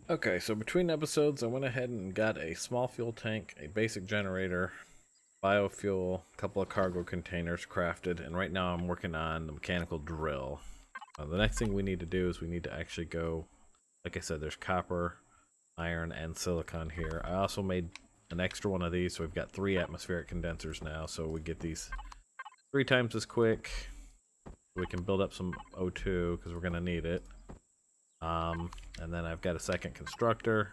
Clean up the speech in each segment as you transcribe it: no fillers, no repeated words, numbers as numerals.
Okay, so between episodes, I went ahead and got a small fuel tank, a basic generator, biofuel, a couple of cargo containers crafted, and right now I'm working on the mechanical drill. The next thing we need to do is we need to actually go, like I said, there's copper, iron, and silicon here. I also made an extra one of these, so we've got 3 atmospheric condensers now, so we get these 3 times as quick. We can build up some O2 because we're going to need it. And then I've got a second constructor,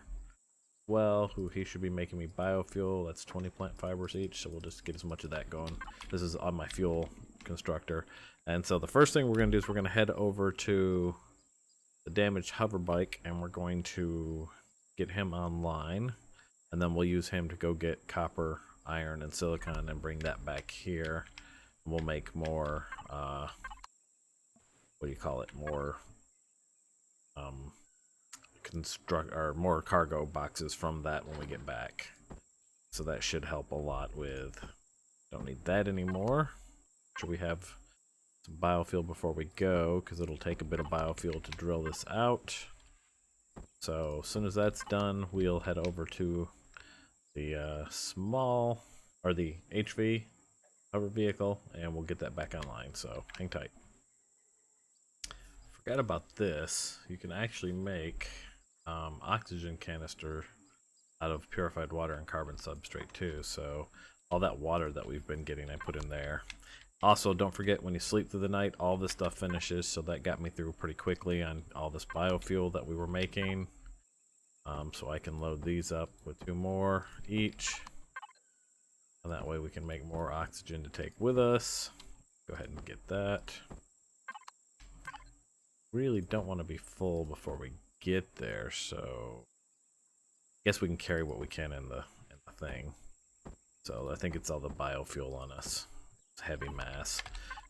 well, who he should be making me biofuel. That's 20 plant fibers each, so we'll just get as much of that going. This is on my fuel constructor. And so the first thing we're going to do is we're going to head over to the damaged hover bike, and we're going to get him online. And then we'll use him to go get copper, iron, and silicon and bring that back here. We'll make more, what do you call it, more more cargo boxes from that when we get back. So that should help a lot with, don't need that anymore. Should we have some biofuel before we go, because it'll take a bit of biofuel to drill this out. So as soon as that's done, we'll head over to the the HV hover vehicle, and we'll get that back online, so hang tight. Forgot about this. You can actually make oxygen canister out of purified water and carbon substrate too, so all that water that we've been getting I put in there. Also, don't forget, when you sleep through the night, all this stuff finishes, so that got me through pretty quickly on all this biofuel that we were making. So I can load these up with 2 more each, and that way we can make more oxygen to take with us. Go ahead and get that. Really don't want to be full before we get there, so I guess we can carry what we can in the thing. So I think it's all the biofuel on us. It's heavy mass.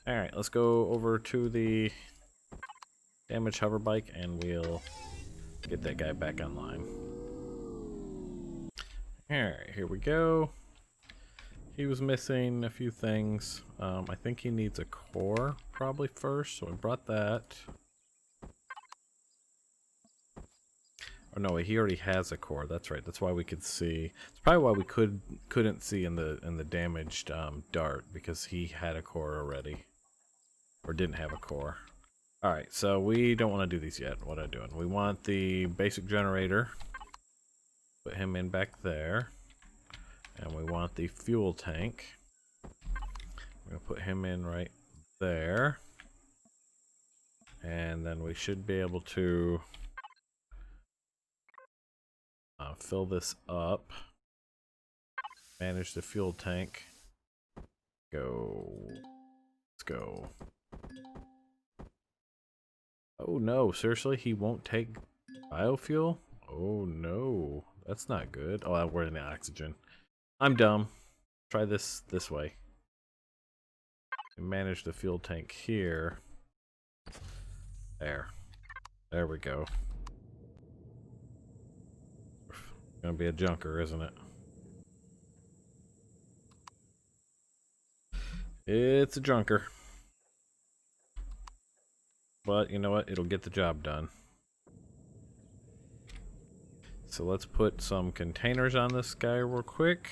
Alright, let's go over to the damaged hover bike and we'll get that guy back online. Alright, here we go. He was missing a few things. I think he needs a core probably first, so I brought that. Oh no, he already has a core. That's right. That's why we could see. It's probably why we couldn't see in the damaged dart, because he had a core already, or didn't have a core. All right, so we don't want to do these yet. What am I doing? We want the basic generator. Put him in back there, and we want the fuel tank. We're gonna put him in right there, and then we should be able to fill this up. Manage the fuel tank. Go. Let's go. Oh no, seriously? He won't take biofuel? Oh no, that's not good. Oh, we're in the oxygen. I'm dumb. Try this way. Manage the fuel tank here. There we go. Gonna be a junker, isn't it? It's a junker. But you know what? It'll get the job done. So let's put some containers on this guy real quick,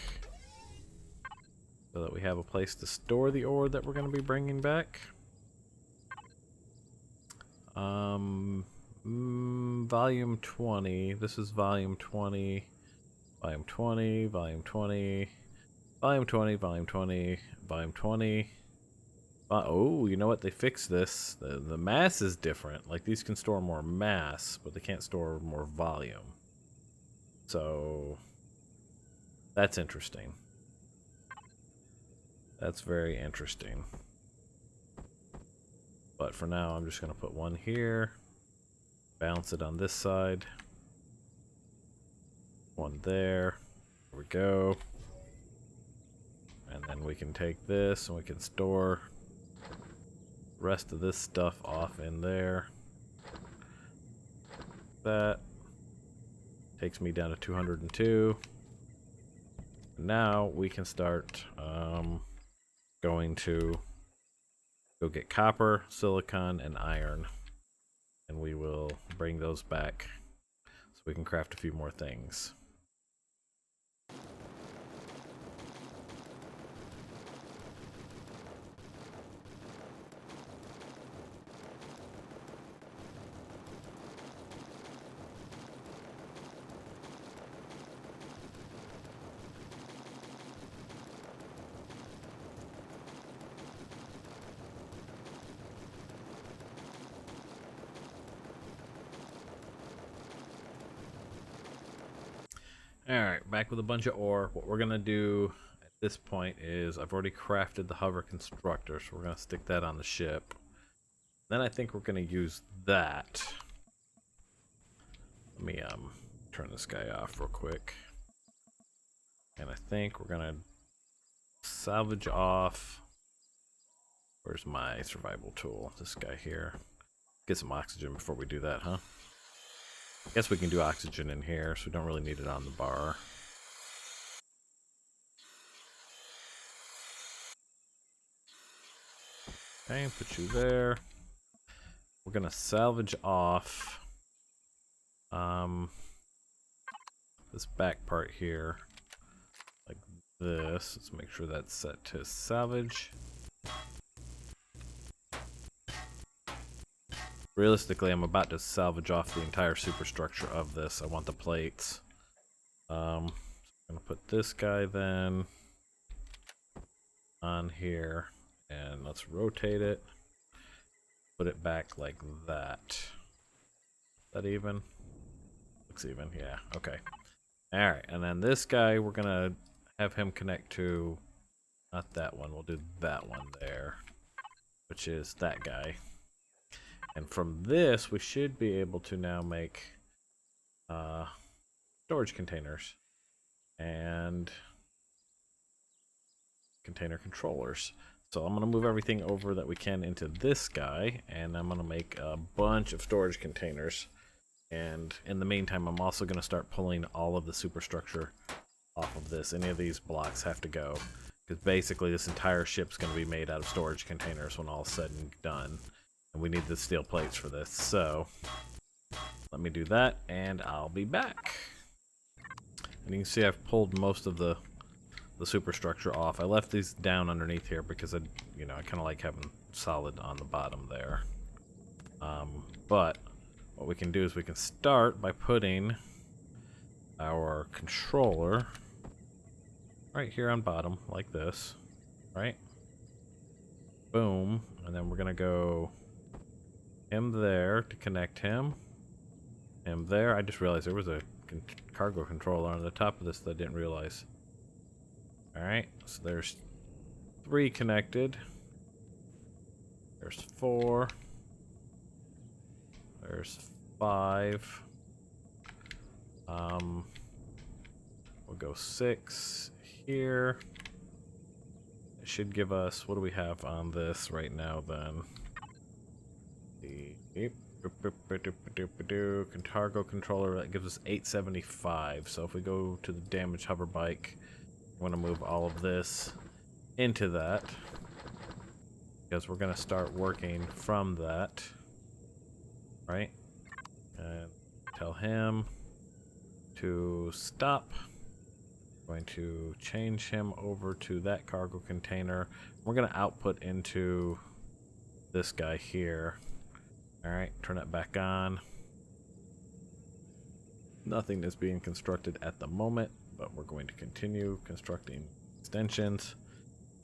so that we have a place to store the ore that we're going to be bringing back. Volume 20. This is volume 20. Volume 20, volume 20, volume 20, volume 20, volume 20. Oh, you know what? They fixed this. The mass is different. Like, these can store more mass, but they can't store more volume. So, that's interesting. That's very interesting. But for now, I'm just going to put one here. Balance it on this side. One there. There we go. And then we can take this and we can store the rest of this stuff off in there. That takes me down to 202. Now we can start going to go get copper, silicon, and iron. And we will bring those back. so we can craft a few more things. Alright, back with a bunch of ore. What we're going to do at this point is I've already crafted the hover constructor, so we're going to stick that on the ship. Then I think we're going to use that. Let me turn this guy off real quick. And I think we're going to salvage off. Where's my survival tool? This guy here. Get some oxygen before we do that, huh? I guess we can do oxygen in here, so we don't really need it on the bar. Okay, put you there. We're gonna salvage off this back part here, like this. Let's make sure that's set to salvage. Realistically, I'm about to salvage off the entire superstructure of this. I want the plates. I'm gonna put this guy then on here, and let's rotate it. Put it back like that. Is that even? Looks even, yeah, okay. Alright, and then this guy, we're gonna have him connect to, not that one, we'll do that one there, which is that guy. And from this, we should be able to now make storage containers and container controllers. So I'm going to move everything over that we can into this guy, and I'm going to make a bunch of storage containers. And in the meantime, I'm also going to start pulling all of the superstructure off of this. Any of these blocks have to go, because basically this entire ship's going to be made out of storage containers when all is said and done. And we need the steel plates for this, so let me do that, and I'll be back. And you can see I've pulled most of the superstructure off. I left these down underneath here because I kind of like having solid on the bottom there. But what we can do is we can start by putting our controller right here on bottom, like this, right? Boom, and then we're gonna go him there to connect him there. I just realized there was a cargo controller on the top of this that I didn't realize. Alright, so there's 3 connected. There's 4. There's 5. We'll go 6 here. It should give us, what do we have on this right now then? The cargo controller, that gives us 875. So if we go to the damaged hover bike, we're going to move all of this into that, because we're going to start working from that, right? And tell him to stop. I'm going to change him over to that cargo container. We're going to output into this guy here. Alright, turn it back on. Nothing is being constructed at the moment, but we're going to continue constructing extensions.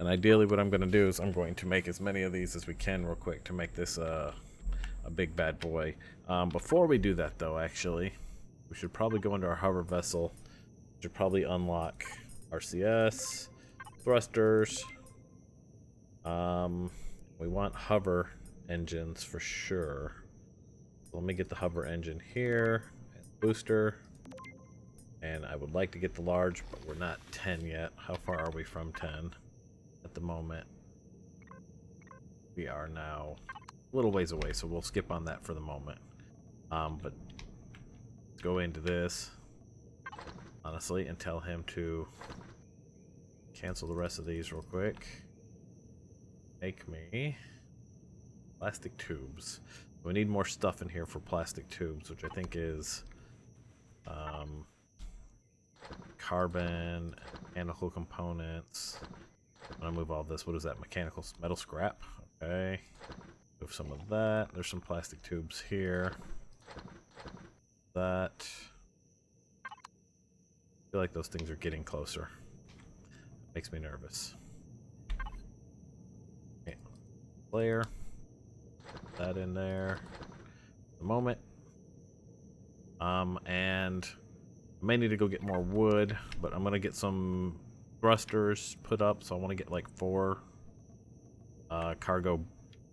And ideally what I'm going to do is I'm going to make as many of these as we can real quick to make this a big bad boy. Before we do that though, actually, we should probably go into our hover vessel. We should probably unlock RCS, thrusters. We want hover engines for sure. Let me get the hover engine here, and booster, and I would like to get the large, but we're not 10 yet. How far are we from 10 at the moment? We are now a little ways away, so we'll skip on that for the moment. But go into this, honestly, and tell him to cancel the rest of these real quick. Make me plastic tubes. We need more stuff in here for plastic tubes, which I think is Carbon, mechanical components. I'm gonna move all this. What is that? Mechanical metal scrap. Okay. Move some of that. There's some plastic tubes here. That. I feel like those things are getting closer. Makes me nervous. Okay. Layer. That in there. The moment. And I may need to go get more wood, but I'm gonna get some thrusters put up, so I want to get like 4 cargo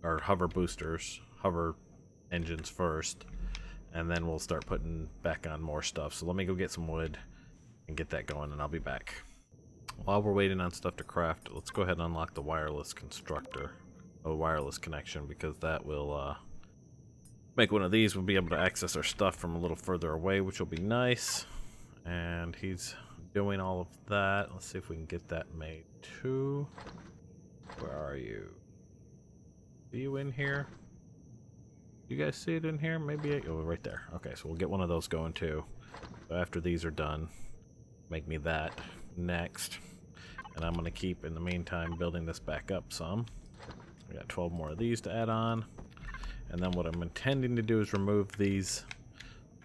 or hover boosters, hover engines first, and then we'll start putting back on more stuff. So let me go get some wood and get that going, and I'll be back. While we're waiting on stuff to craft, let's go ahead and unlock the wireless constructor, a wireless connection, because that will make one of these. We'll be able to access our stuff from a little further away, which will be nice. And he's doing all of that. Let's see if we can get that made too. Where are you? Are you in here? You guys see it in here? Maybe oh, right there. Okay, so we'll get one of those going too. So after these are done, make me that next. And I'm gonna keep, in the meantime, building this back up some. We got 12 more of these to add on. And then what I'm intending to do is remove these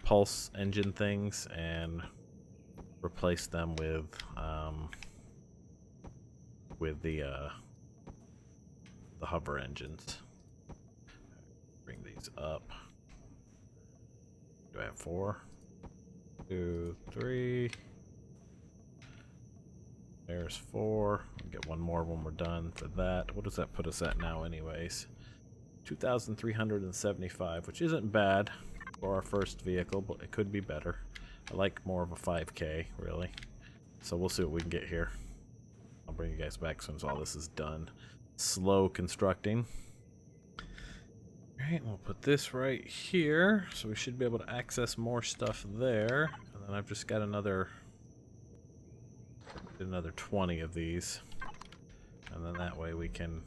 pulse engine things and replace them with the hover engines. Bring these up. Do I have 4? 2, 3. There's 4. I'll get one more when we're done for that. What does that put us at now anyways? 2,375, which isn't bad for our first vehicle, but it could be better. I like more of a 5K, really. So we'll see what we can get here. I'll bring you guys back as soon as all this is done. Slow constructing. Alright, we'll put this right here, so we should be able to access more stuff there. And then I've just got another 20 of these. And then that way we can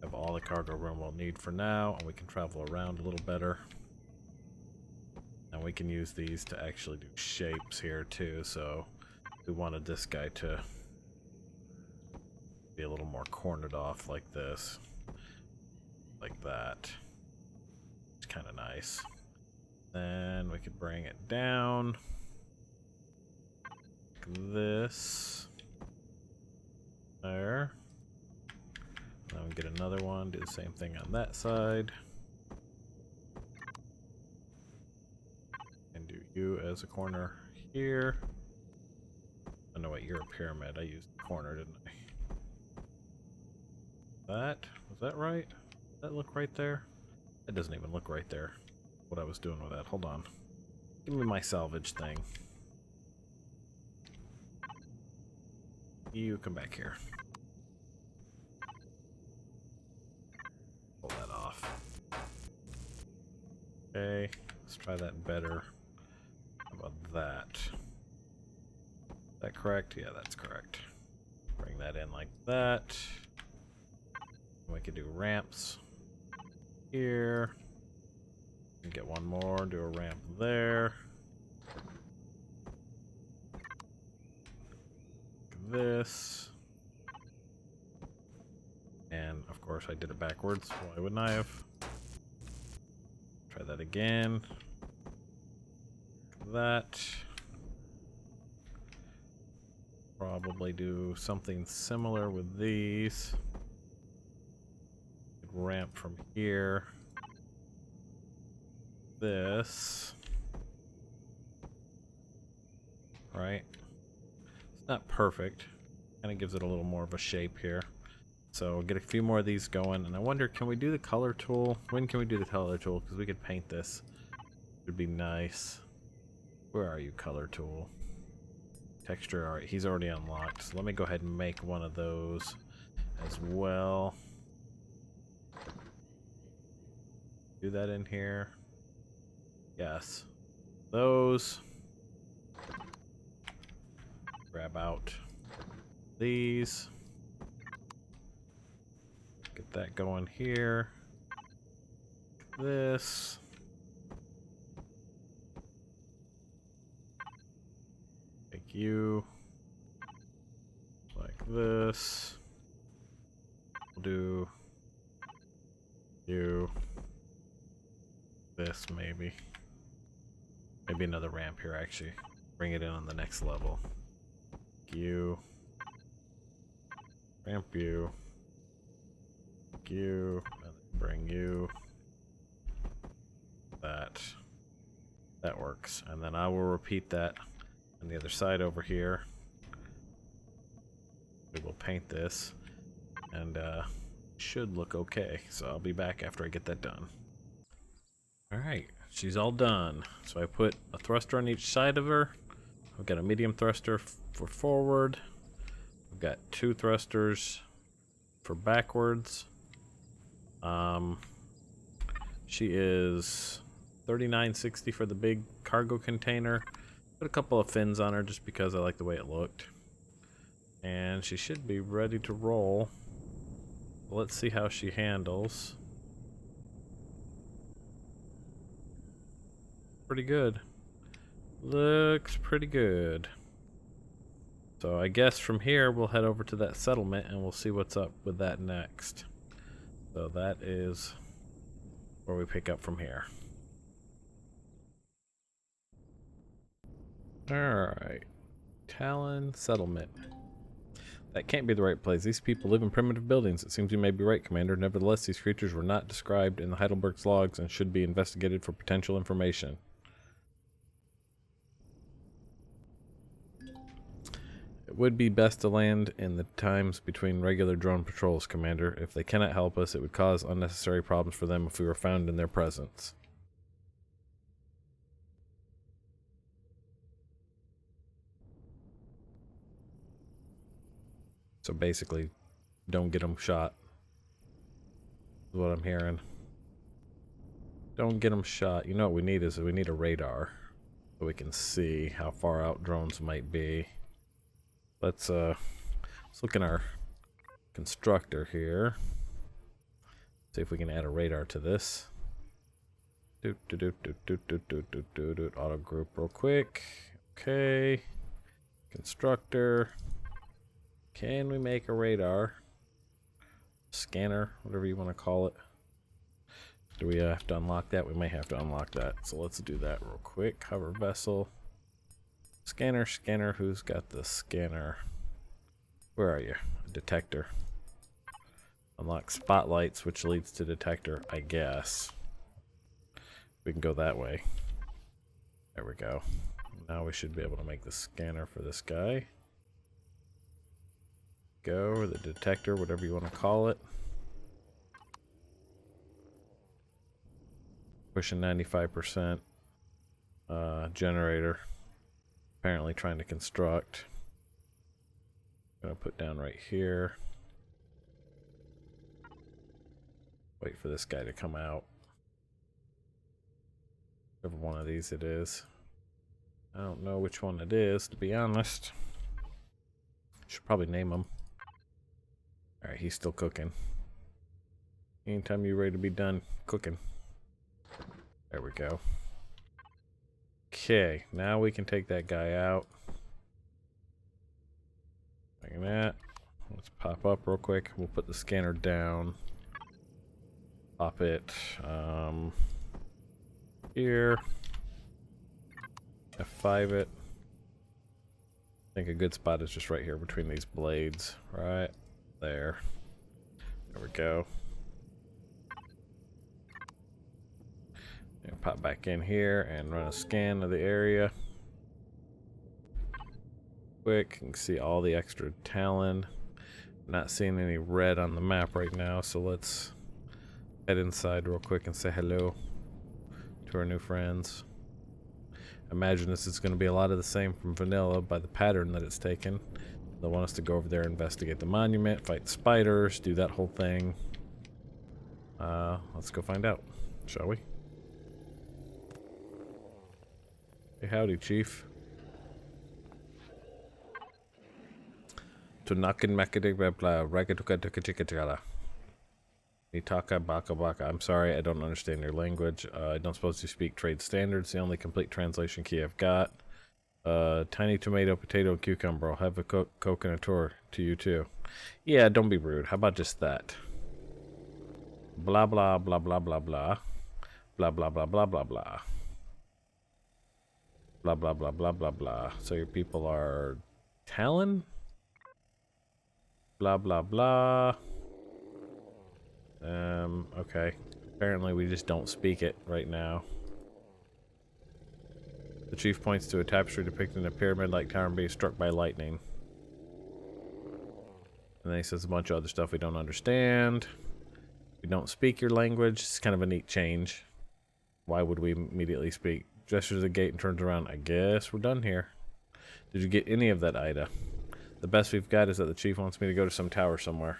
have all the cargo room we'll need for now, and we can travel around a little better. And we can use these to actually do shapes here too, so we wanted this guy to be a little more cornered off like this. Like that. It's kind of nice. Then we could bring it down. Like this. There. Then we get another one, do the same thing on that side. And do you as a corner here. Oh no, wait, you're a pyramid. I used the corner, didn't I? Was that right? Does that look right there? That doesn't even look right there. What I was doing with that. Hold on. Give me my salvage thing. You come back here. Pull that off. Okay, let's try that better. How about that? Is that correct? Yeah, that's correct. Bring that in like that. We could do ramps here. And get one more, do a ramp there. This. And of course I did it backwards. Why wouldn't I have? Try that again. That. Probably do something similar with these. Ramp from here. This. Right? It's not perfect. Kind of gives it a little more of a shape here. So we'll get a few more of these going. And I wonder, can we do the color tool? When can we do the color tool? Because we could paint this. It would be nice. Where are you, color tool? Texture, alright, he's already unlocked. So let me go ahead and make one of those as well. Do that in here. Yes. Those. Grab out these. Get that going here. This. you like this. We'll do you this maybe. Maybe another ramp here actually. Bring it in on the next level. You. Ramp you. You. And bring you. That works. And then I will repeat that on the other side over here. We will paint this. And should look okay. So I'll be back after I get that done. Alright, she's all done. So I put a thruster on each side of her. I've got a medium thruster for forward. I've got 2 thrusters for backwards. She is 3960 for the big cargo container. Put a couple of fins on her just because I like the way it looked. And she should be ready to roll. Let's see how she handles. Pretty good. Looks pretty good. So I guess from here we'll head over to that settlement and we'll see what's up with that next. So that is where we pick up from here. Alright. Talon settlement. That can't be the right place. These people live in primitive buildings. It seems you may be right, Commander. Nevertheless, these creatures were not described in the Heidelberg's logs and should be investigated for potential information. It would be best to land in the times between regular drone patrols, Commander. If they cannot help us, it would cause unnecessary problems for them if we were found in their presence. So basically, don't get them shot. Is what I'm hearing. Don't get them shot. You know what we need is we need a radar so we can see how far out drones might be. Let's look in our constructor here. See if we can add a radar to this. Auto group real quick. Okay. Constructor. Can we make a radar? Scanner, whatever you want to call it. Do we have to unlock that? We may have to unlock that. So let's do that real quick. Hover vessel. Scanner, scanner. Who's got the scanner? Where are you? Detector. Unlock spotlights, which leads to detector, I guess. We can go that way. There we go. Now we should be able to make the scanner for this guy. Go, or the detector, whatever you want to call it. Pushing 95%. Generator. Apparently trying to construct. I'm gonna put down right here. Wait for this guy to come out. Whichever one of these it is. I don't know which one it is, to be honest. Should probably name him. Alright, he's still cooking. Anytime you're ready to be done cooking. There we go. Okay, now we can take that guy out. Like that. Let's pop up real quick. We'll put the scanner down. Pop it here. F5 it. I think a good spot is just right here between these blades. Right there. There we go. And pop back in here and run a scan of the area. Quick, you can see all the extra Talon. Not seeing any red on the map right now, so let's head inside real quick and say hello to our new friends. Imagine this is going to be a lot of the same from vanilla by the pattern that it's taken. They'll want us to go over there, investigate the monument, fight spiders, do that whole thing. Let's go find out, shall we? Hey, howdy, Chief. Tunakin Makadig Bebla, Ragatuka Tukachikachara. Nitaka Baka Baka. I'm sorry, I don't understand your language. I don't suppose you speak trade standards. The only complete translation key I've got. Tiny tomato, potato, cucumber. I'll have a coconut tour to you too. Yeah, don't be rude. How about just that? Blah, blah, blah, blah, blah, blah. Blah, blah, blah, blah, blah, blah. Blah, blah, blah, blah, blah, blah. So your people are Talon? Blah, blah, blah. Okay. Apparently we just don't speak it right now. The chief points to a tapestry depicting a pyramid-like tower being struck by lightning. And then he says a bunch of other stuff we don't understand. We don't speak your language. It's kind of a neat change. Why would we immediately speak? Gestures to the gate and turns around. I guess we're done here. Did you get any of that, Ida? The best we've got is that the chief wants me to go to some tower somewhere.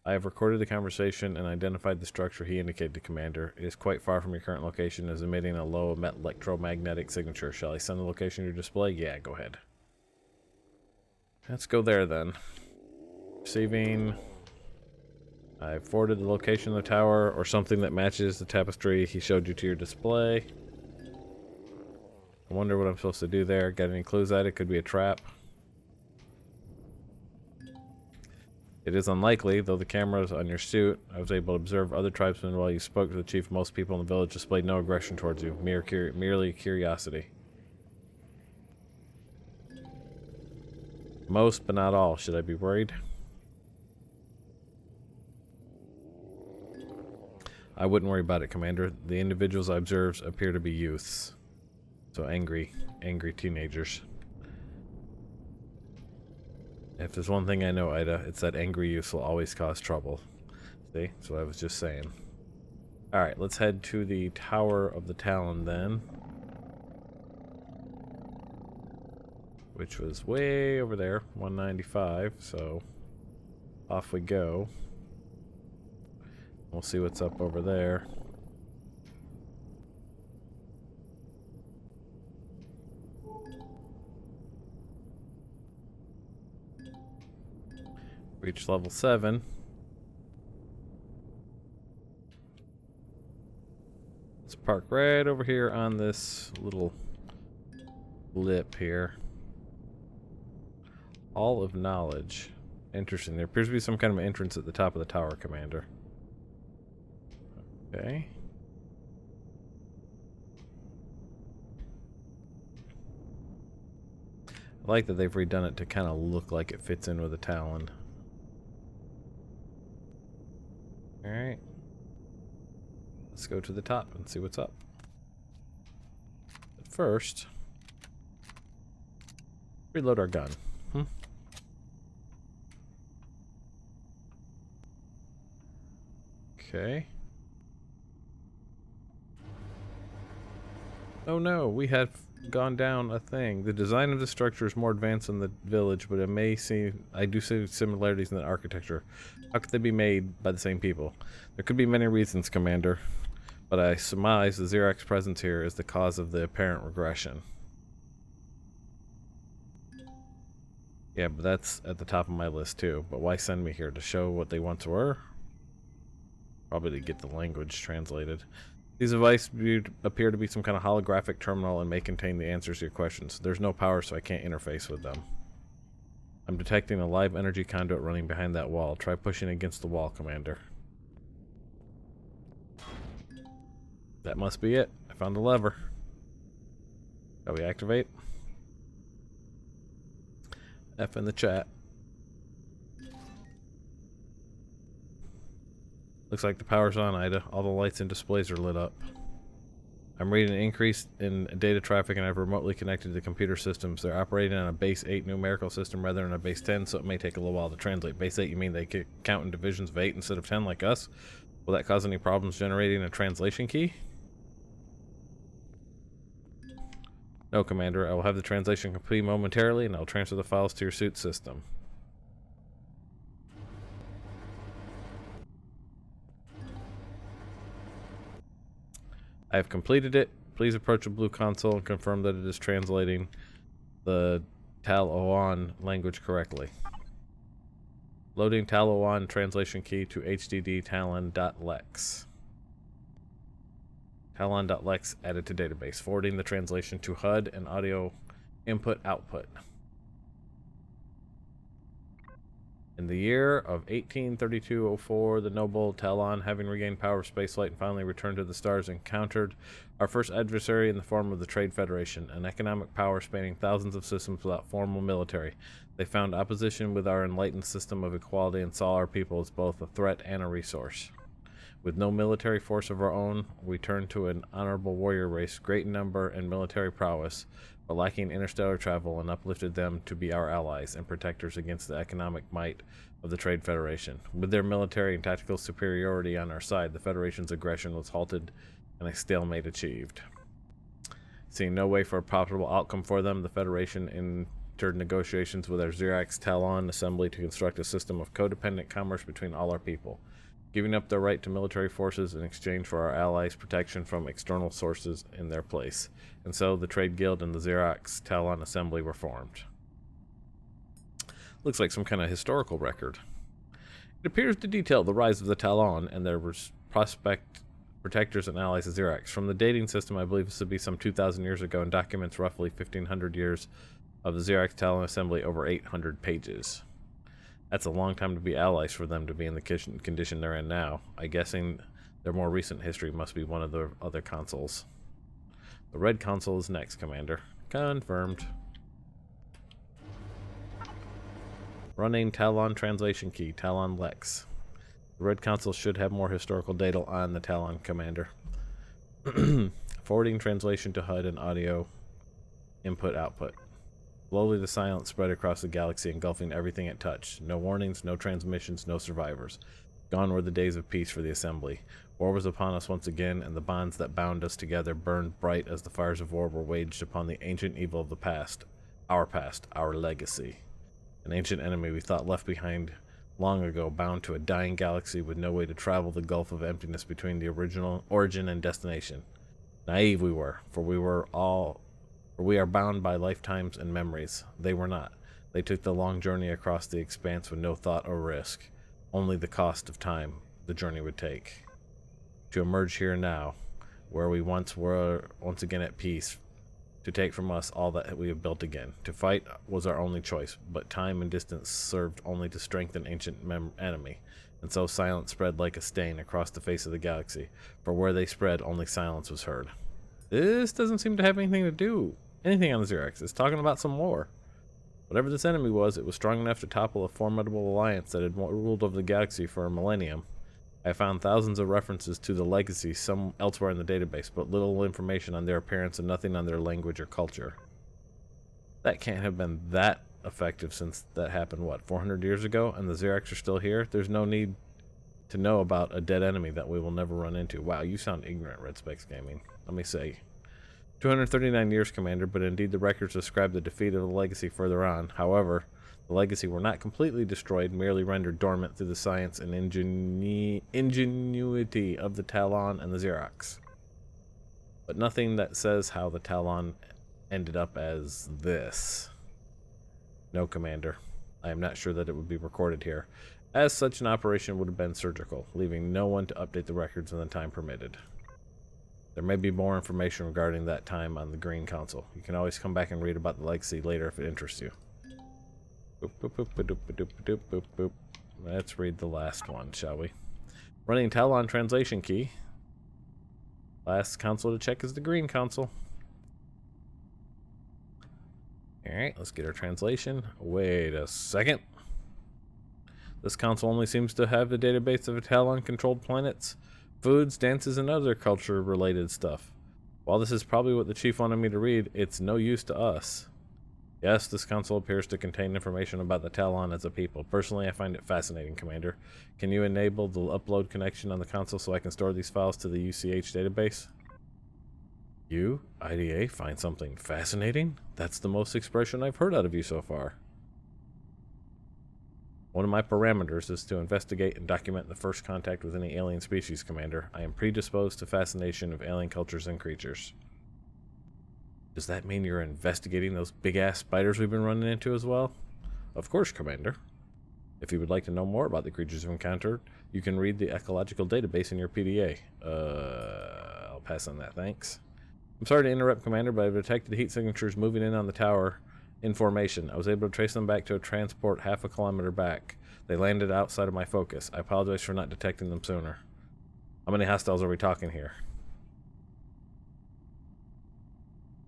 I have recorded the conversation and identified the structure he indicated to Commander. It is quite far from your current location, is emitting a low electromagnetic signature. Shall I send the location to your display? Yeah, go ahead. Let's go there then. Receiving. I forwarded the location of the tower or something that matches the tapestry he showed you to your display. I wonder what I'm supposed to do there. Got any clues at it? Could be a trap. It is unlikely, though the cameras on your suit, I was able to observe other tribesmen while you spoke to the chief. Most people in the village displayed no aggression towards you, merely curiosity. Most, but not all. Should I be worried? I wouldn't worry about it, Commander. The individuals I observed appear to be youths. So angry teenagers. If there's one thing I know, Ida, it's that angry youths will always cause trouble. See? That's what I was just saying. Alright, let's head to the Tower of the Talon then. Which was way over there, 195, so off we go. We'll see what's up over there. Reach level 7. Let's park right over here on this little lip here. Hall of Knowledge. Interesting. There appears to be some kind of entrance at the top of the tower, Commander. Okay. I like that they've redone it to kind of look like it fits in with a Talon. Alright. Let's go to the top and see what's up. But first, reload our gun. Okay. Oh no, we have gone down a thing. The design of the structure is more advanced than the village, but I do see similarities in the architecture. How could they be made by the same people? There could be many reasons, Commander, but I surmise the Xerox presence here is the cause of the apparent regression. Yeah, but that's at the top of my list too. But why send me here? To show what they once were? Probably to get the language translated. These devices appear to be some kind of holographic terminal and may contain the answers to your questions. There's no power, so I can't interface with them. I'm detecting a live energy conduit running behind that wall. Try pushing against the wall, Commander. That must be it. I found the lever. Shall we activate? F in the chat. Looks like the power's on, Ida. All the lights and displays are lit up. I'm reading an increase in data traffic and I've remotely connected to the computer systems. They're operating on a base 8 numerical system rather than a base 10, so it may take a little while to translate. Base 8, you mean they could count in divisions of 8 instead of 10 like us? Will that cause any problems generating a translation key? No, Commander. I will have the translation complete momentarily and I'll transfer the files to your suit system. I have completed it. Please approach the blue console and confirm that it is translating the Talon language correctly. Loading Talon translation key to hdd talon.lex. Talon.lex added to database, forwarding the translation to HUD and audio input-output. In the year of 1832-04, the noble Talon, having regained power of spaceflight and finally returned to the stars, encountered our first adversary in the form of the Trade Federation, an economic power spanning thousands of systems without formal military. They found opposition with our enlightened system of equality and saw our people as both a threat and a resource. With no military force of our own, we turned to an honorable warrior race, great in number and military prowess, but lacking interstellar travel, and uplifted them to be our allies and protectors against the economic might of the Trade Federation. With their military and tactical superiority on our side, the Federation's aggression was halted and a stalemate achieved. Seeing no way for a profitable outcome for them, the Federation entered negotiations with our Xerax Talon Assembly to construct a system of codependent commerce between all our people, giving up their right to military forces in exchange for our allies' protection from external sources in their place. And so the Trade Guild and the Xerax Talon Assembly were formed. Looks like some kind of historical record. It appears to detail the rise of the Talon and their prospect protectors and allies of Xerax. From the dating system, I believe this would be some 2,000 years ago, and documents roughly 1,500 years of the Xerax Talon Assembly, over 800 pages. That's a long time to be allies for them to be in the condition they're in now. I'm guessing their more recent history must be one of the other consoles. The red console is next, Commander. Confirmed. Running Talon translation key, Talon Lex. The red console should have more historical data on the Talon, Commander. Forwarding translation to HUD and audio input-output. Slowly the silence spread across the galaxy, engulfing everything it touched. No warnings, no transmissions, no survivors. Gone were the days of peace for the Assembly. War was upon us once again, and the bonds that bound us together burned bright as the fires of war were waged upon the ancient evil of the past, our legacy. An ancient enemy we thought left behind long ago, bound to a dying galaxy with no way to travel the gulf of emptiness between the original origin and destination. Naive we were, for we are bound by lifetimes and memories. They were not. They took the long journey across the expanse with no thought or risk, only the cost of time the journey would take. To emerge here now, where we once were once again at peace, to take from us all that we have built again. To fight was our only choice, but time and distance served only to strengthen ancient enemy, and so silence spread like a stain across the face of the galaxy, for where they spread only silence was heard. This doesn't seem to have anything on the Xerax. It's talking about some war. Whatever this enemy was, it was strong enough to topple a formidable alliance that had ruled over the galaxy for a millennium. I found thousands of references to the legacy some elsewhere in the database, but little information on their appearance and nothing on their language or culture. That can't have been that effective since that happened, 400 years ago, and the Xerax are still here? There's no need to know about a dead enemy that we will never run into. Wow, you sound ignorant, Red Specs Gaming. Let me say. 239 years, Commander, but indeed the records describe the defeat of the Legacy further on. However, the Legacy were not completely destroyed, merely rendered dormant through the science and ingenuity of the Talon and the Xerax. But nothing that says how the Talon ended up as this. No, Commander. I am not sure that it would be recorded here, as such an operation would have been surgical, leaving no one to update the records in the time permitted. There may be more information regarding that time on the green console. You can always come back and read about the Legacy later if it interests you. Boop, boop, boop, boop, boop, boop, boop, boop. Let's read the last one, shall we? Running Talon translation key. Last console to check is the green console. Alright, let's get our translation. Wait a second. This console only seems to have the database of Talon-controlled planets, foods, dances, and other culture-related stuff. While this is probably what the chief wanted me to read, it's no use to us. Yes, this console appears to contain information about the Talon as a people. Personally, I find it fascinating, Commander. Can you enable the upload connection on the console so I can store these files to the UCH database? You, IDA, find something fascinating? That's the most expression I've heard out of you so far. One of my parameters is to investigate and document the first contact with any alien species, Commander. I am predisposed to fascination of alien cultures and creatures. Does that mean you're investigating those big-ass spiders we've been running into as well? Of course, Commander. If you would like to know more about the creatures you've encountered, you can read the ecological database in your PDA. I'll pass on that, thanks. I'm sorry to interrupt, Commander, but I've detected heat signatures moving in on the tower in formation. I was able to trace them back to a transport half a kilometer back. They landed outside of my focus. I apologize for not detecting them sooner. How many hostiles are we talking here?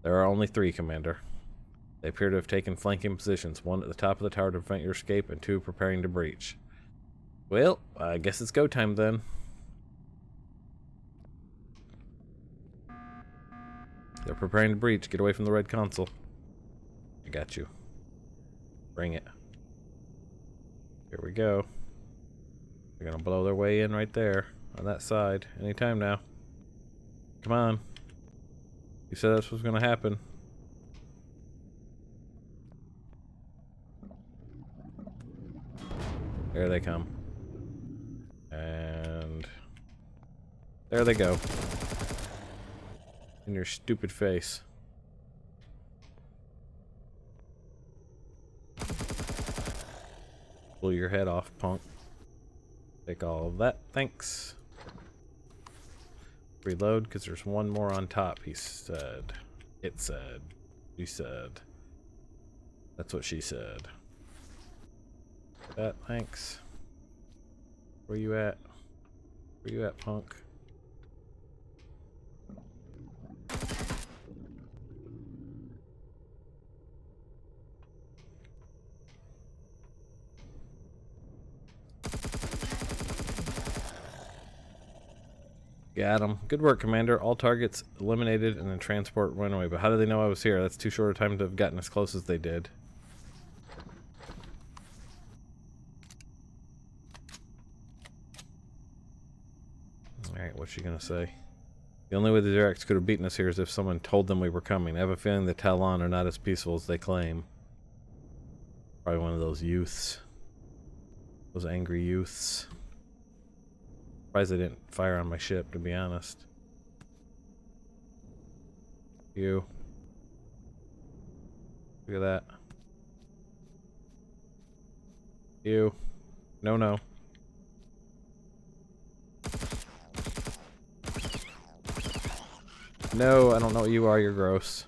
There are only 3, Commander. They appear to have taken flanking positions, 1 at the top of the tower to prevent your escape, and 2 preparing to breach. Well, I guess it's go time then. They're preparing to breach. Get away from the red console. I got you. Bring it. Here we go. They're gonna blow their way in right there on that side anytime now. Come on. You said this was gonna happen. There they come. And there they go. In your stupid face. Pull your head off, punk. Take all of that, thanks. Reload, because there's one more on top, he said. It said. She said. That's what she said. That, thanks. Where you at? Where you at, punk? Got him. Good work, Commander. All targets eliminated and the transport went away. But how did they know I was here? That's too short a time to have gotten as close as they did. Alright, what's she gonna say? The only way the Xerax could have beaten us here is if someone told them we were coming. I have a feeling the Talon are not as peaceful as they claim. Probably one of those youths. Those angry youths. Surprised they didn't fire on my ship, to be honest. You. Look at that. You. No, no. No, I don't know what you are, you're gross.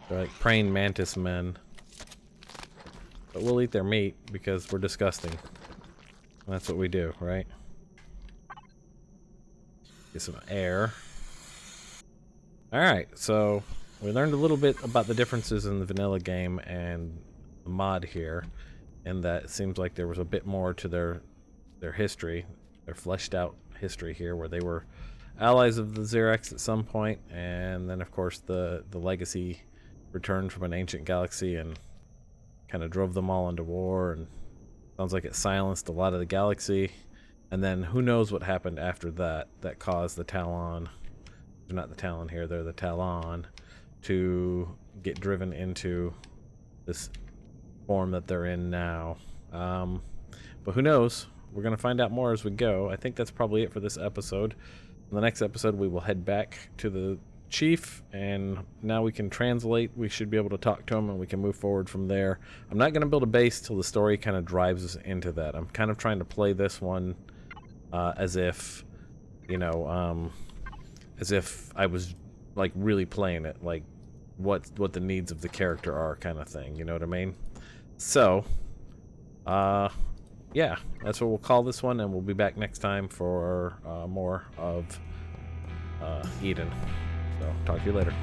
They're like praying mantis men. But we'll eat their meat because we're disgusting. That's what we do, right? Get some air. Alright, so we learned a little bit about the differences in the vanilla game and the mod here, and that it seems like there was a bit more to their history, their fleshed out history here, where they were allies of the Xerax at some point, and then of course the legacy returned from an ancient galaxy and kind of drove them all into war, and sounds like it silenced a lot of the galaxy, and then who knows what happened after that that caused the Talon, they're not the Talon here, they're the Talon, to get driven into this form that they're in now. But who knows? We're going to find out more as we go. I think that's probably it for this episode. In the next episode, we will head back to the chief, and now we can translate. We should be able to talk to him, and we can move forward from there. I'm not going to build a base till the story kind of drives us into that. I'm kind of trying to play this one as if, you know, as if I was like really playing it, like what the needs of the character are, kind of thing. You know what I mean? So, yeah, that's what we'll call this one, and we'll be back next time for more of Eden. So, talk to you later.